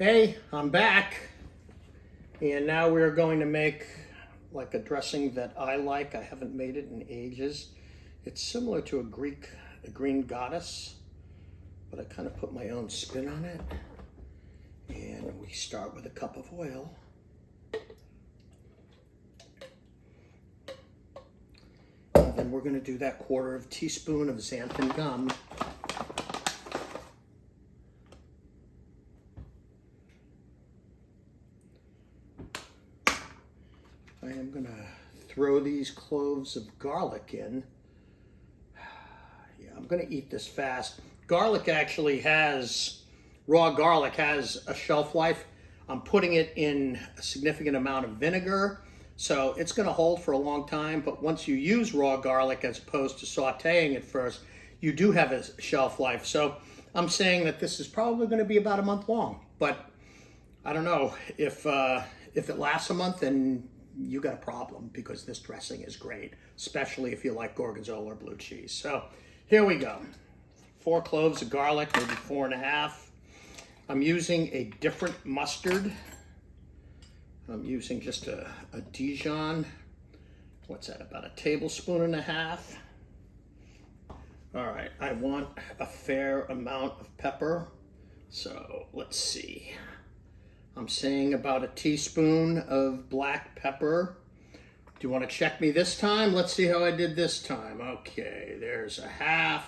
Hey, I'm back, and now we're going to make like a dressing that I like. I haven't made it in ages. It's similar to a green goddess, but I kind of put my own spin on it. And we start with a cup of oil. And then we're going to do that 1/4 teaspoon of xanthan gum. I am going to throw these cloves of garlic in. Yeah, I'm going to eat this fast. Garlic actually raw garlic has a shelf life. I'm putting it in a significant amount of vinegar, so it's going to hold for a long time. But once you use raw garlic as opposed to sauteing it first, you do have a shelf life. So I'm saying that this is probably going to be about a month long. But I don't know if it lasts a month, then you got a problem, because this dressing is great, especially if you like gorgonzola or blue cheese. So here we go. 4 cloves of garlic, maybe 4½. I'm using a different mustard. I'm using just a Dijon. What's that, about 1.5 tablespoons? All right, I want a fair amount of pepper. So let's see. I'm saying about 1 teaspoon of black pepper. Do you want to check me this time? Let's see how I did this time. Okay, there's 1/2.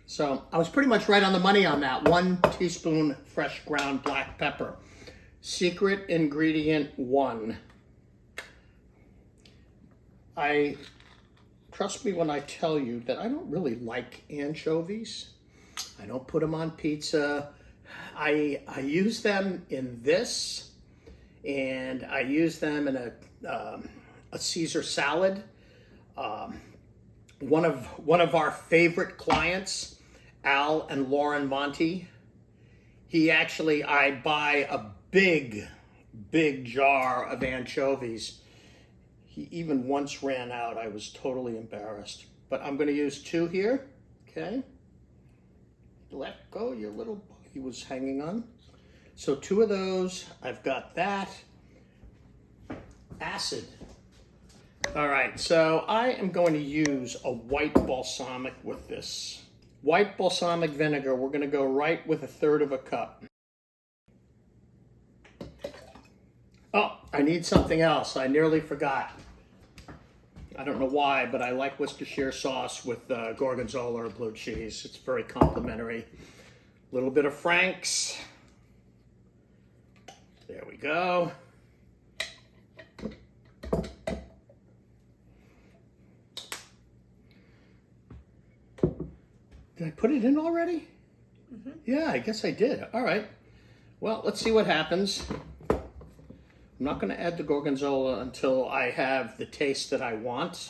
So I was pretty much right on the money on that. 1 teaspoon fresh ground black pepper. Secret ingredient 1. Trust me when I tell you that I don't really like anchovies. I don't put them on pizza. I use them in this, and I use them in a Caesar salad. One of our favorite clients, Al and Lauren Monty, I buy a big jar of anchovies. He even once ran out. I was totally embarrassed. But I'm going to use 2 here. Okay. Let go your little... He was hanging on. So 2 of those. I've got that. Acid. All right. So I am going to use a white balsamic with this. White balsamic vinegar. We're going to go right with 1/3 cup. Oh, I need something else. I nearly forgot. I don't know why, but I like Worcestershire sauce with gorgonzola or blue cheese. It's very complimentary. A little bit of Frank's. There we go. Did I put it in already? Mm-hmm. Yeah, I guess I did. All right. Well, let's see what happens. I'm not going to add the gorgonzola until I have the taste that I want.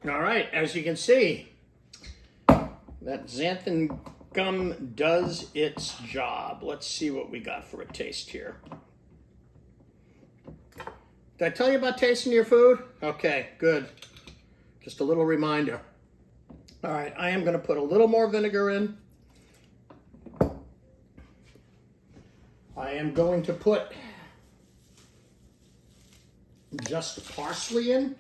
All right, as you can see, that xanthan gum does its job. Let's see what we got for a taste here. Did I tell you about tasting your food? Okay, good. Just a little reminder. All right, I am going to put a little more vinegar in. I am going to put just parsley in.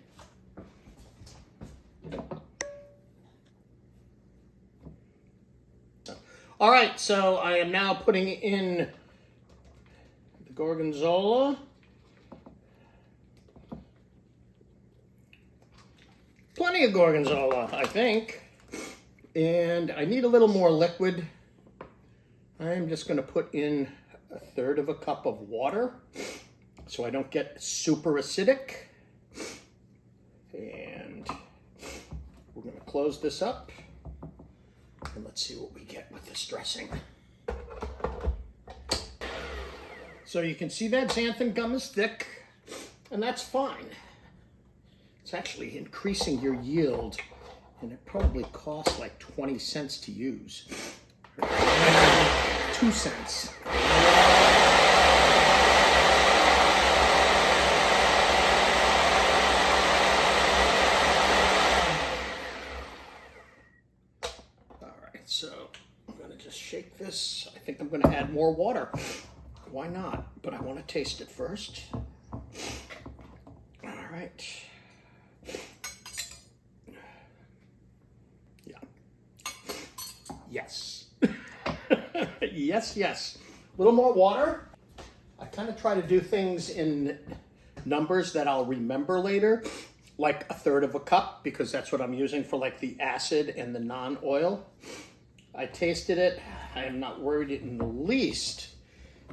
All right, so I am now putting in the gorgonzola. Plenty of gorgonzola, I think. And I need a little more liquid. I am just going to put in 1/3 cup of water so I don't get super acidic. And we're going to close this up. And let's see what we get with this dressing. So you can see that xanthan gum is thick, and that's fine. It's actually increasing your yield, and it probably costs like 20 cents to use. 2 cents. So I'm gonna just shake this. I think I'm gonna add more water. Why not? But I want to taste it first. All right. Yeah. Yes. Yes, yes. A little more water. I kind of try to do things in numbers that I'll remember later, like 1/3 of a cup, because that's what I'm using for like the acid and the non-oil. I tasted it. I am not worried in the least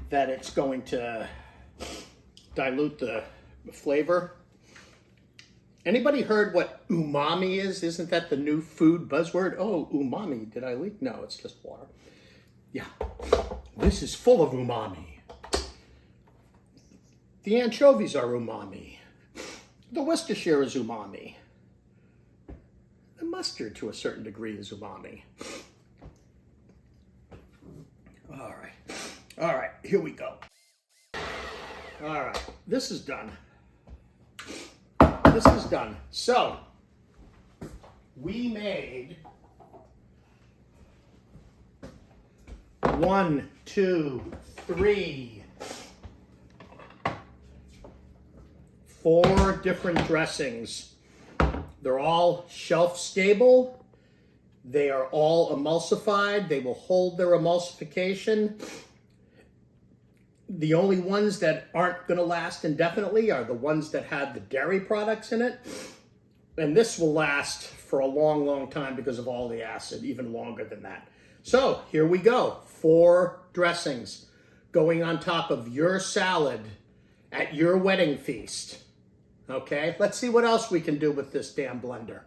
that it's going to dilute the flavor. Anybody heard what umami is? Isn't that the new food buzzword? Oh, umami. Did I leak? No, it's just water. Yeah. This is full of umami. The anchovies are umami. The Worcestershire is umami. The mustard, to a certain degree, is umami. All right, here we go. All right, this is done. This is done. So, we made 1, 2, 3, 4 different dressings. They're all shelf stable. They are all emulsified. They will hold their emulsification. The only ones that aren't going to last indefinitely are the ones that have the dairy products in it. And this will last for a long, long time because of all the acid, even longer than that. So here we go. 4 dressings going on top of your salad at your wedding feast. Okay, let's see what else we can do with this damn blender.